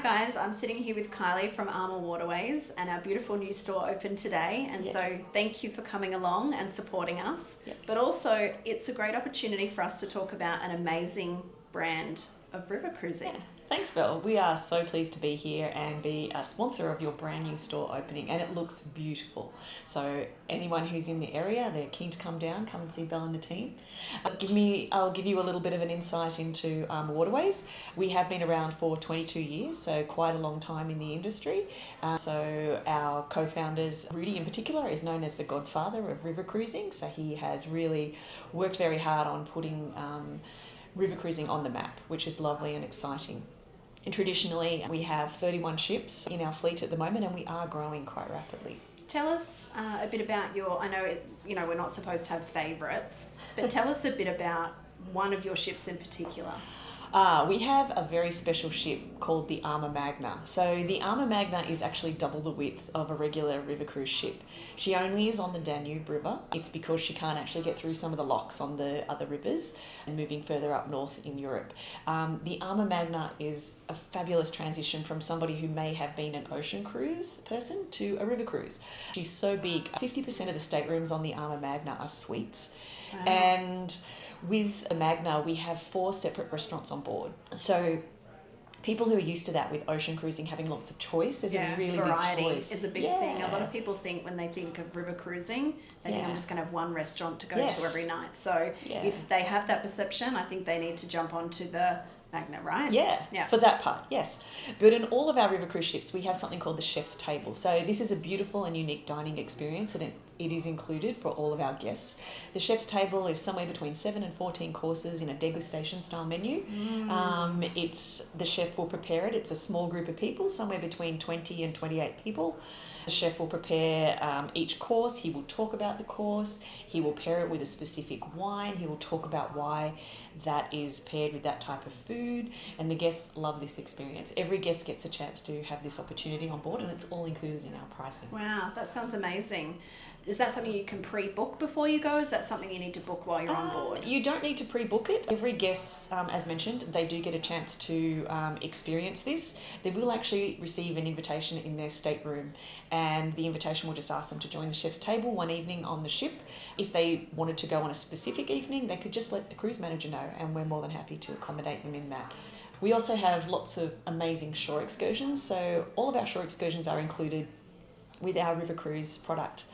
guys, I'm sitting here with Kylie from AmaWaterways, and our beautiful new store opened today, and so thank you for coming along and supporting us. But also it's a great opportunity for us to talk about an amazing brand of river cruising. Thanks, Belle. We are so pleased to be here and be a sponsor of your brand new store opening, and it looks beautiful. So anyone who's in the area, they're keen to come down, come and see Belle and the team. I'll give you a little bit of an insight into AmaWaterways. We have been around for 22 years, so quite a long time in the industry. So our co-founders, Rudy in particular, is known as the godfather of river cruising. So he has really worked very hard on putting river cruising on the map, which is lovely and exciting. And traditionally, we have 31 ships in our fleet at the moment, and we are growing quite rapidly. Tell us a bit about your, I know, we're not supposed to have favourites, but tell us a bit about one of your ships in particular. We have a very special ship called the AmaMagna. So the AmaMagna is actually double the width of a regular river cruise ship. She only is on the Danube River. It's because she can't actually get through some of the locks on the other rivers and moving further up north in Europe. The AmaMagna is a fabulous transition from somebody who may have been an ocean cruise person to a river cruise. She's so big. 50% of the staterooms on the AmaMagna are suites. Wow. And with the Magna, we have 4 separate restaurants on board. So people who are used to that with ocean cruising, having lots of choice, there's a really variety big choice. Is a big thing. A lot of people think when they think of river cruising, they think I'm just going to have one restaurant to go to every night. So if they have that perception, I think they need to jump onto the Magna, right? Yeah, for that part, yes. But in all of our river cruise ships, we have something called the chef's table. So this is a beautiful and unique dining experience, and it is included for all of our guests. The chef's table is somewhere between 7 and 14 courses in a degustation style menu. The chef will prepare it. It's a small group of people, somewhere between 20 and 28 people. The chef will prepare each course. He will talk about the course. He will pair it with a specific wine. He will talk about why that is paired with that type of food. And the guests love this experience. Every guest gets a chance to have this opportunity on board, and it's all included in our pricing. Wow, that sounds amazing. Is that something you can pre-book before you go? Is that something you need to book while you're on board? You don't need to pre-book it. Every guest, as mentioned, they do get a chance to experience this. They will actually receive an invitation in their stateroom, and the invitation will just ask them to join the chef's table one evening on the ship. If they wanted to go on a specific evening, they could just let the cruise manager know, and we're more than happy to accommodate them in that. We also have lots of amazing shore excursions, so all of our shore excursions are included with our river cruise product.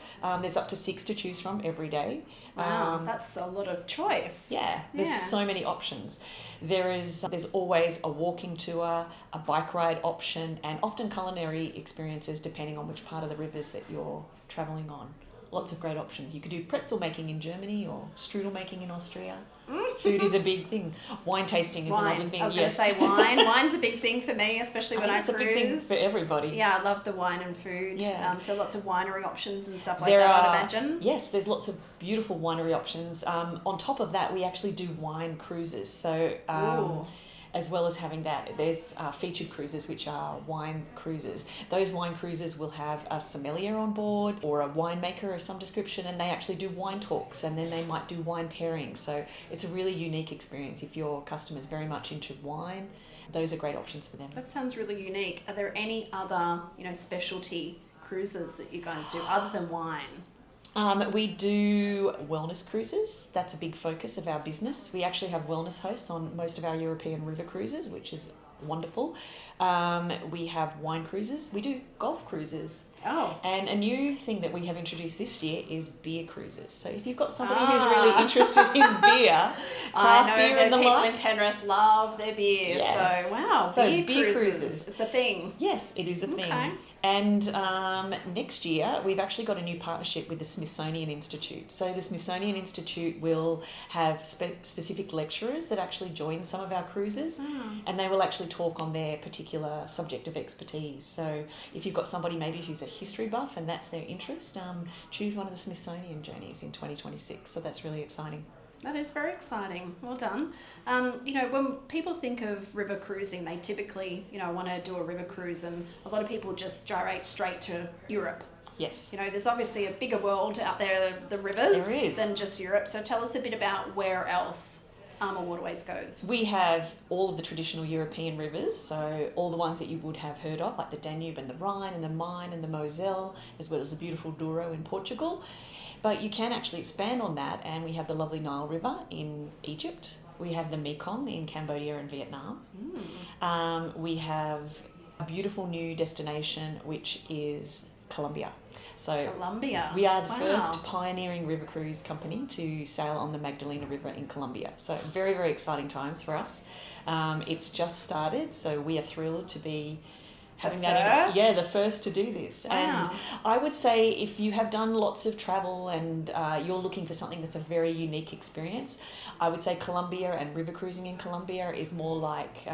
There's up to 6 to choose from every day. Wow, that's a lot of choice. There's so many options. There's always a walking tour, a bike ride option, and often culinary experiences depending on which part of the rivers that you're travelling on. Lots of great options. You could do pretzel making in Germany or strudel making in Austria. Food is a big thing. Wine tasting is another thing. I was going to say wine. Wine's a big thing for me, especially when I cruise. It's a big thing for everybody. Yeah, I love the wine and food. So lots of winery options and stuff like that, I'd imagine. Yes, there's lots of beautiful winery options. On top of that, we actually do wine cruises. So as well as having that, there's featured cruises, which are wine cruises. Those wine cruises will have a sommelier on board or a winemaker of some description, and they actually do wine talks, and then they might do wine pairings. So it's a really unique experience. If your customer's very much into wine, those are great options for them. That sounds really unique. Are there any other, specialty cruises that you guys do other than wine? We do wellness cruises. That's a big focus of our business. We actually have wellness hosts on most of our European river cruises, which is wonderful. We have wine cruises. We do golf cruises. And a new thing that we have introduced this year is beer cruises. So if you've got somebody who's really interested in beer, I know that people in Penrith love their beer. Yes. So beer cruises. It's a thing. Yes, it is a thing. And next year, we've actually got a new partnership with the Smithsonian Institute. So the Smithsonian Institute will have specific lecturers that actually join some of our cruises, and they will actually talk on their particular subject of expertise. So if you've got somebody maybe who's a history buff and that's their interest, choose one of the Smithsonian journeys in 2026. So that's really exciting. That is very exciting. Well done. When people think of river cruising, they typically, want to do a river cruise, and a lot of people just gyrate straight to Europe. Yes. There's obviously a bigger world out there, the rivers, There is. than just Europe. So tell us a bit about where else AmaWaterways goes? We have all of the traditional European rivers, so all the ones that you would have heard of, like the Danube and the Rhine and the Main and the Moselle, as well as the beautiful Douro in Portugal. But you can actually expand on that, and we have the lovely Nile River in Egypt. We have the Mekong in Cambodia and Vietnam. We have a beautiful new destination, which is Colombia. So Colombia. we are the first pioneering river cruise company to sail on the Magdalena River in Colombia. So very, very exciting times for us. It's just started, so we are thrilled to be having the first to do this. Wow. And I would say if you have done lots of travel and you're looking for something that's a very unique experience, I would say Colombia and river cruising in Colombia is more like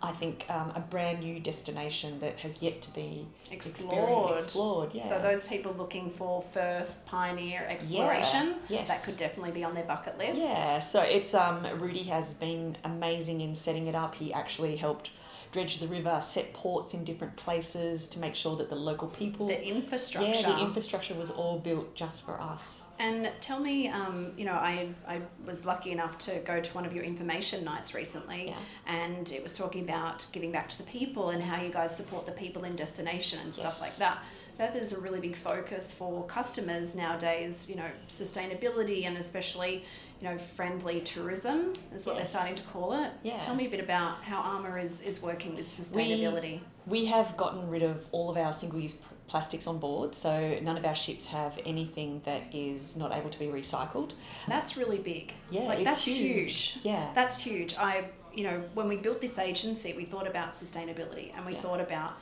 I think a brand new destination that has yet to be explored. Yeah. So those people looking for first pioneer exploration, that could definitely be on their bucket list. Yeah, so it's Rudy has been amazing in setting it up. He actually helped dredge the river, set ports in different places to make sure that the local people... The infrastructure. Yeah, the infrastructure was all built just for us. And tell me, I was lucky enough to go to one of your information nights recently, and it was talking about giving back to the people and how you guys support the people in destination and stuff like that. I know there's a really big focus for customers nowadays, sustainability and especially, friendly tourism is what they're starting to call it. Yeah. Tell me a bit about how Ama is working with sustainability. We have gotten rid of all of our single-use plastics on board, so none of our ships have anything that is not able to be recycled. That's really big. Yeah, that's huge. Yeah. That's huge. When we built this agency, we thought about sustainability and we thought about,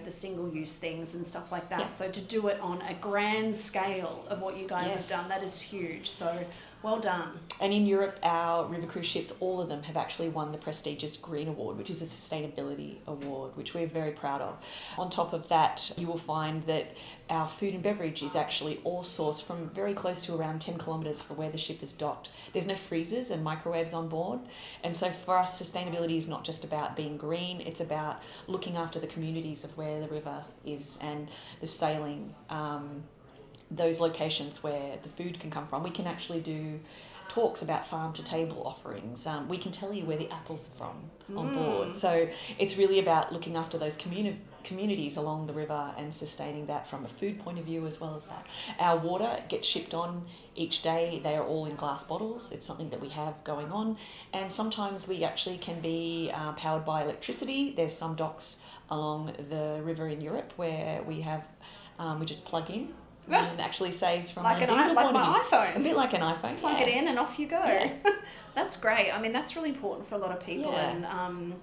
the single-use things and stuff like that. Yeah. So to do it on a grand scale of what you guys have done, that is huge. So well done. And in Europe, our river cruise ships, all of them have actually won the prestigious Green Award, which is a sustainability award, which we're very proud of. On top of that, you will find that our food and beverage is actually all sourced from very close to around 10 kilometres from where the ship is docked. There's no freezers and microwaves on board. And so for us, sustainability is not just about being green, it's about looking after the communities of where the river is and the sailing, those locations where the food can come from. We can actually do talks about farm to table offerings. We can tell you where the apples are from on board. So it's really about looking after those communities along the river and sustaining that from a food point of view as well as that. Our water gets shipped on each day. They are all in glass bottles. It's something that we have going on. And sometimes we actually can be powered by electricity. There's some docks along the river in Europe where we have, we just plug in. And it actually saves from like my iPhone. A bit like an iPhone. Plug it in and off you go. Yeah. That's great. I mean, that's really important for a lot of people. Yeah. And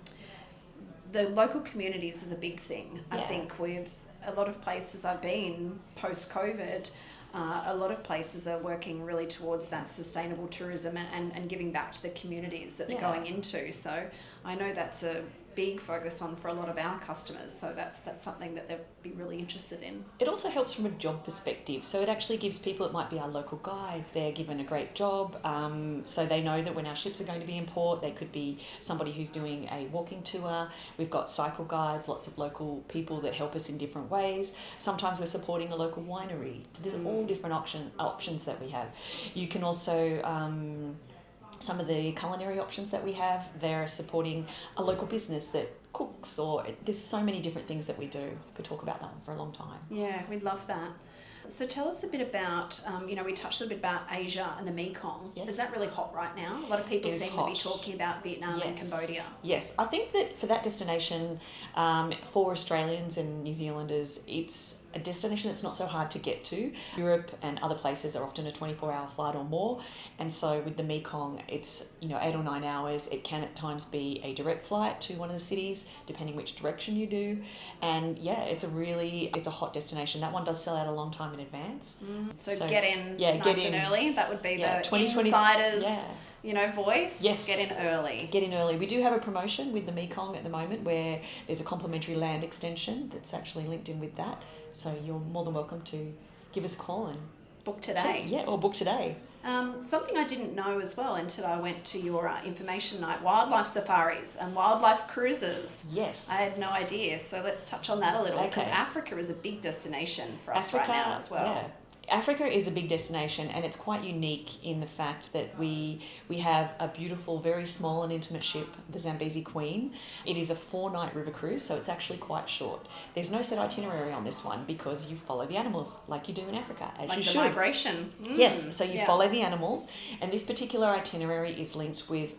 the local communities is a big thing. I think with a lot of places I've been post-COVID, a lot of places are working really towards that sustainable tourism and giving back to the communities that they're going into. So I know that's a big focus on for a lot of our customers, so that's something that they'd be really interested in. It also helps from a job perspective, so it actually gives people, it might be our local guides, they're given a great job, so they know that when our ships are going to be in port, they could be somebody who's doing a walking tour. We've got cycle guides, lots of local people that help us in different ways. Sometimes we're supporting a local winery. So there's all different options that we have. You can also some of the culinary options that we have, they're supporting a local business that cooks, or there's so many different things that we do. We could talk about that one for a long time. Yeah, we'd love that. So tell us a bit about, we touched a little bit about Asia and the Mekong. Yes. Is that really hot right now? A lot of people seem to be talking about Vietnam and Cambodia. Yes, I think that for that destination, for Australians and New Zealanders, it's a destination that's not so hard to get to. Europe and other places are often a 24-hour flight or more, and so with the Mekong, it's 8 or 9 hours. It can at times be a direct flight to one of the cities, depending which direction you do. And it's a hot destination. That one does sell out a long time in advance. So get in nice and early. That would be the insiders voice. Yes. Get in early. Get in early. We do have a promotion with the Mekong at the moment where there's a complimentary land extension that's actually linked in with that. So you're more than welcome to give us a call and book today. Or book today. Something I didn't know as well until I went to your information night, wildlife safaris and wildlife cruises. Yes. I had no idea. So let's touch on that a little, because Africa is a big destination for us right now as well. Yeah. Africa is a big destination, and it's quite unique in the fact that we have a beautiful, very small and intimate ship, the Zambezi Queen. It is a 4-night river cruise, so it's actually quite short. There's no set itinerary on this one because you follow the animals like you do in Africa, as like you the should. Migration. Yes, so you follow the animals, and this particular itinerary is linked with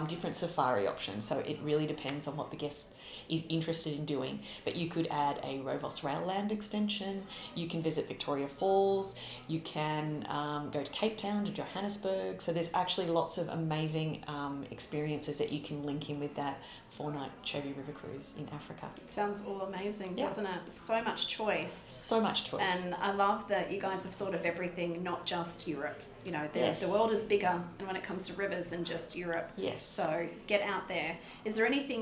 different safari options, so it really depends on what the guest is interested in doing. But you could add a Rovos Rail Land extension, you can visit Victoria Falls, you can go to Cape Town, to Johannesburg. So there's actually lots of amazing experiences that you can link in with that 4-night Chobe River Cruise in Africa. It sounds all amazing, doesn't it? So much choice. So much choice. And I love that you guys have thought of everything, not just Europe. You know, Yes. the world is bigger, and when it comes to rivers, than just Europe. Yes. So get out there. Is there anything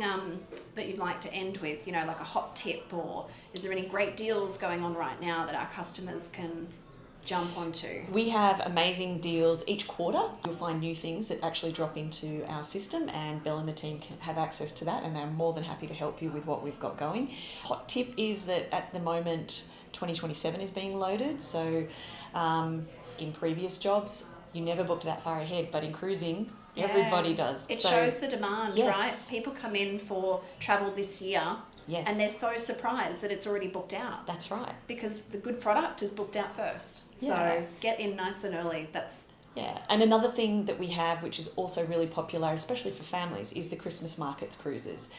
that you'd like to end with? You know, like a hot tip, or is there any great deals going on right now that our customers can jump onto? We have amazing deals each quarter. You'll find new things that actually drop into our system, and Belle and the team can have access to that, and they're more than happy to help you with what we've got going. Hot tip is that at the moment 2027 is being loaded, so in previous jobs you never booked that far ahead, but in cruising everybody does. It So, shows the demand, yes. right? People come in for travel this year, yes, and they're so surprised that it's already booked out. that's right. Because the good product is booked out first. Yeah. So get in nice and early. Yeah, and another thing that we have, which is also really popular, especially for families, is the Christmas markets cruises.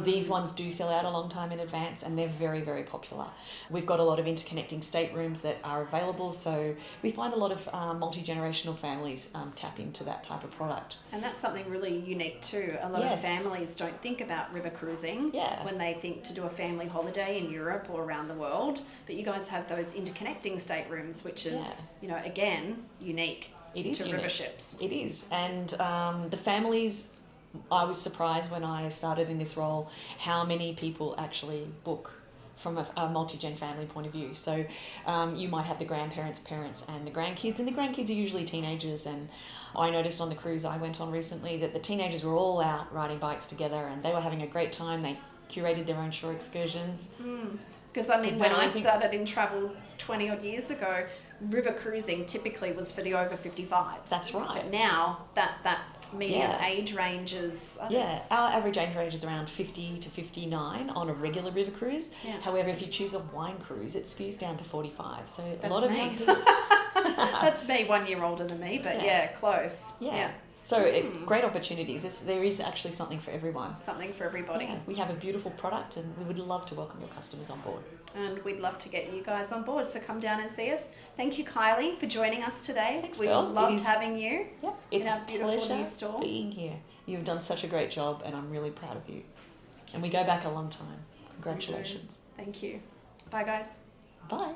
These ones do sell out a long time in advance, and they're very, very popular. We've got a lot of interconnecting staterooms that are available, so we find a lot of multi-generational families tap into that type of product. And that's something really unique too. A lot of Yes. families don't think about river cruising Yeah. when they think to do a family holiday in Europe or around the world. But you guys have those interconnecting staterooms, which is, you know, again, unique. It is to unique. river ships. It is. And the families, I was surprised when I started in this role how many people actually book from a multi-gen family point of view. So you might have the grandparents, parents and the grandkids, and the grandkids are usually teenagers. And I noticed on the cruise I went on recently that the teenagers were all out riding bikes together, and they were having a great time. They curated their own shore excursions. Because I mean, when I think- started in travel 20 odd years ago, river cruising typically was for the over 55s. That's right. But now that medium Yeah. age range is... Yeah, our average age range is around 50 to 59 on a regular river cruise. Yeah. However, if you choose a wine cruise, it skews down to 45. So a That's lot of me. young people. That's me, 1 year older than me, but yeah, close. Yeah. So it's great opportunities. There is actually something for everyone. Something for everybody. Yeah, we have a beautiful product, and we would love to welcome your customers on board. And we'd love to get you guys on board, so come down and see us. Thank you, Kylie, for joining us today. Thanks, We Belle. loved having you. Yeah, it's our a beautiful pleasure new store. being here. You've done such a great job, and I'm really proud of you. And we go back a long time. Congratulations. Thank you. Bye, guys. Bye.